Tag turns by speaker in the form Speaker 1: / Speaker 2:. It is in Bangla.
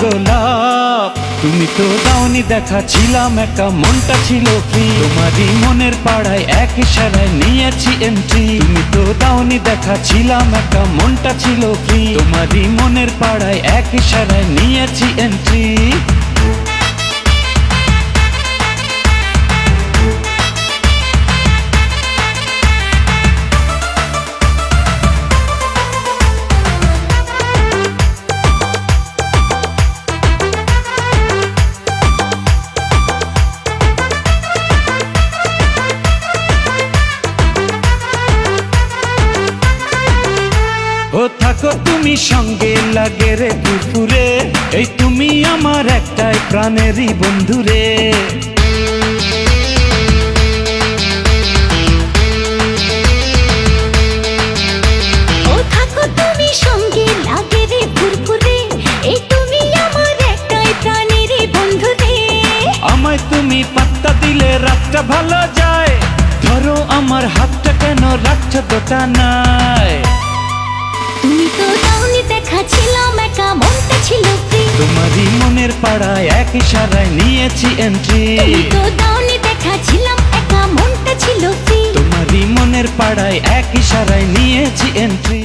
Speaker 1: গোলাপ। তুমি তো দাওনি দেখা, ছিলাম একা, মনটা ছিল ফ্রি। তোমারই মনের পাড়ায় এক ইশারায় নিয়েছি এন্ট্রি। তুমি তো দাওনি দেখা, ছিলাম একা, মনটা ছিল ফ্রি। তোমারই মনের পাড়ায় এক ইশারায় নিয়েছি এন্ট্রি। ও থাকো তুমি সঙ্গে, লাগে রে দুপুরে, এই তুমি আমার একটাই প্রাণেরই বন্ধুরে।
Speaker 2: ও থাকো তুমি সঙ্গে, লাগে রে ফুরফুরে, এই তুমি আমার একটাই প্রাণেরই বন্ধুরে।
Speaker 1: আমায় তুমি পাত্তা দিলে রাতটা ভালো যায়, ধরো আমার হাতটা কেন রাখছো দোটানায়।
Speaker 2: তুমি তো দাওনি দেখা, ছিলাম একা, মনটা ছিল ফ্রি।
Speaker 1: তোমারই মনের পাড়ায় এক ইশারায় নিয়েছি এন্ট্রি।
Speaker 2: তুমি তো দাওনি দেখা, ছিলাম একা, মনটা ছিল ফ্রি।
Speaker 1: তোমারই মনের পাড়ায় এক ইশারায় নিয়েছি এন্ট্রি।